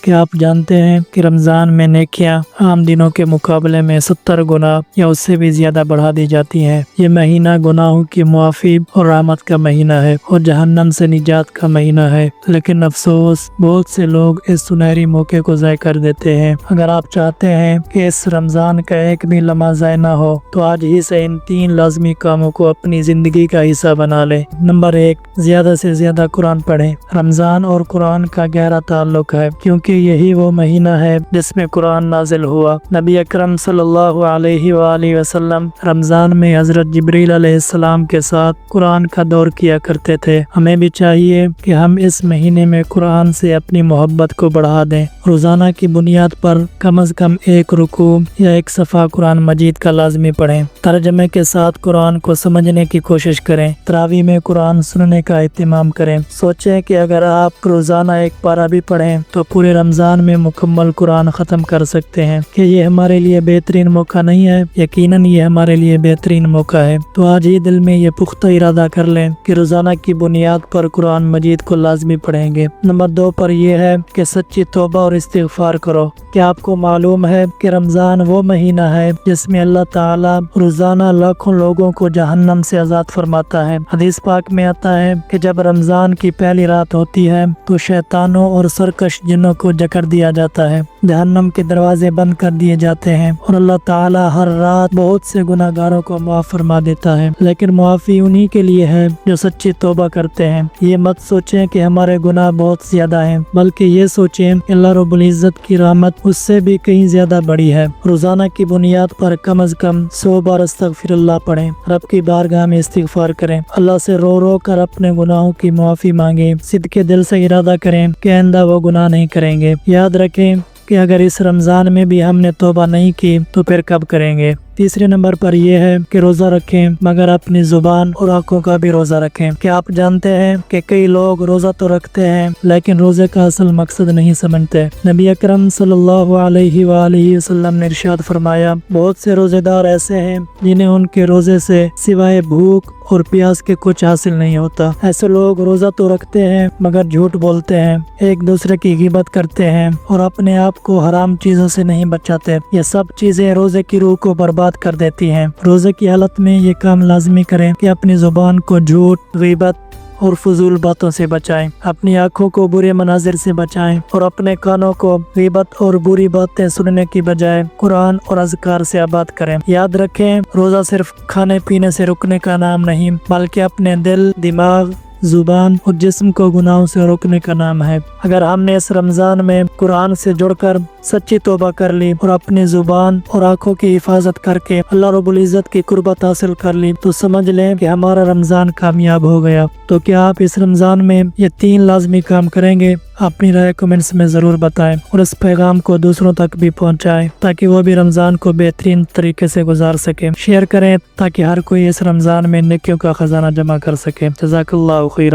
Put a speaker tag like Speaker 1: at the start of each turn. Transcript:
Speaker 1: क्या आप जानते हैं कि रमज़ान में नेकियां आम दिनों के मुकाबले में 70 गुना या उससे भी ज़्यादा बढ़ा दी जाती हैं। ये महीना गुनाहों की मुआफ़ी और रहमत का महीना है और जहन्नम से निजात का महीना है। लेकिन अफसोस, बहुत से लोग इस सुनहरी मौके को ज़ाय कर देते हैं। अगर आप चाहते हैं कि इस रमज़ान का एक भी लम्हा ज़ाय ना हो तो आज ही से इन 3 लाजमी कामों को अपनी ज़िंदगी का हिस्सा बना लें। नंबर 1, ज़्यादा से ज़्यादा कुरान पढ़ें। रमज़ान और कुरान का गहरा ताल्लुक है क्योंकि यही वो महीना है जिसमें कुरान नाजिल हुआ। नबी अकरम सल्लल्लाहु अलैहि वसल्लम रमज़ान में हज़रत जिब्रील अलैहिस्सलाम के साथ कुरान का दौर किया करते थे। हमें भी चाहिए कि हम इस महीने में कुरान से अपनी मोहब्बत को बढ़ा दें। रोज़ाना की बुनियाद पर कम से कम एक रुकू या एक सफ़ा कुरान मजीद का लाजमी पढ़ें। तर्जमे के साथ कुरान को समझने की कोशिश करें। तरावी में कुरान सुनने का एहतिमाम करें। सोचें कि अगर आप रोज़ाना एक पारा भी पढ़ें तो पूरे रमज़ान में मुकम्मल कुरान ख़त्म कर सकते हैं। कि ये हमारे लिए बेहतरीन मौका नहीं है? यकीनन ये हमारे लिए बेहतरीन मौका है। तो आज ही दिल में ये पुख्ता इरादा कर लें कि रोज़ाना की बुनियाद पर कुरान मजीद को लाजमी पढ़ेंगे। नंबर 2 पर यह है कि सच्ची तौबा और इस्तिग़फ़ार करो। क्या आपको मालूम है कि रमज़ान वो महीना है जिसमें अल्लाह ताला रोज़ाना लाखों लोगों को जहन्नम से आज़ाद फरमाता है। हदीस पाक में आता है कि जब रमज़ान की पहली रात होती है तो शैतानों और सरकश जिन्नों को जकड़ दिया जाता है, जहन्नम के दरवाजे बंद कर दिए जाते हैं और अल्लाह ताला हर रात बहुत से गुनाहगारों को माफ़ फरमा देता है। लेकिन मुआफ़ी उन्हीं के लिए है जो सच्ची तौबा करते हैं। ये मत सोचें कि हमारे गुनाह बहुत ज़्यादा हैं, बल्कि ये सोचें कि अल्लाह रब्बुल इज़्ज़त की रहमत उससे भी कहीं ज़्यादा बड़ी है। रोज़ाना की बुनियाद पर कम से कम 100 बार अस्तग़फ़िरुल्लाह पढ़ें। रब की बारगाह में इस्तिग़फ़ार करें। अल्लाह से रो रो कर अपने गुनाहों की माफ़ी मांगे। सिद्क़े दिल से इरादा करें कि आइंदा वो गुनाह नहीं करेंगे। याद रखें कि अगर इस रमज़ान में भी हमने तौबा नहीं की तो फिर कब करेंगे। तीसरे नंबर पर यह है कि रोज़ा रखें मगर अपनी ज़ुबान और आँखों का भी रोज़ा रखें। क्या आप जानते हैं कि कई लोग रोज़ा तो रखते हैं लेकिन रोज़े का असल मकसद नहीं समझते। नबी अकरम सल्लल्लाहु अलैहि वसल्लम ने इरशाद फरमाया, बहुत से रोज़ेदार ऐसे हैं जिन्हें उनके रोज़े से सिवाय भूख और प्यास के कुछ हासिल नहीं होता। ऐसे लोग रोज़ा तो रखते हैं मगर झूठ बोलते हैं, एक दूसरे की गिबत करते हैं और अपने आप को हराम चीज़ों से नहीं बचाते। ये सब चीज़ें रोज़े की रूह को बर्बाद कर देती हैं। रोज़े की हालत में ये काम लाजमी करें कि अपनी ज़ुबान को झूठ, ग़ीबत और फजूल बातों से बचाएं। अपनी आँखों को बुरे मनाजिर से बचाएं और अपने कानों को ग़ीबत और बुरी बातें सुनने की बजाय कुरान और अज़कार से आबाद करें। याद रखें, रोज़ा सिर्फ खाने पीने से रुकने का नाम नहीं बल्कि अपने दिल, दिमाग, जुबान और जिस्म को गुनाहों से रोकने का नाम है। अगर हमने इस रमज़ान में कुरान से जुड़कर सच्ची तौबा कर ली और अपनी जुबान और आँखों की हिफाजत करके अल्लाह रब्बुल इज़्ज़त की कुर्बत हासिल कर ली तो समझ लें कि हमारा रमज़ान कामयाब हो गया। तो क्या आप इस रमज़ान में ये 3 लाजमी काम करेंगे? अपनी राय कमेंट्स में ज़रूर बताएं और इस पैगाम को दूसरों तक भी पहुंचाएं ताकि वो भी रमज़ान को बेहतरीन तरीके से गुजार सकें। शेयर करें ताकि हर कोई इस रमज़ान में नेकियों का ख़जाना जमा कर सके। जज़ाकल्लाहु खैरा।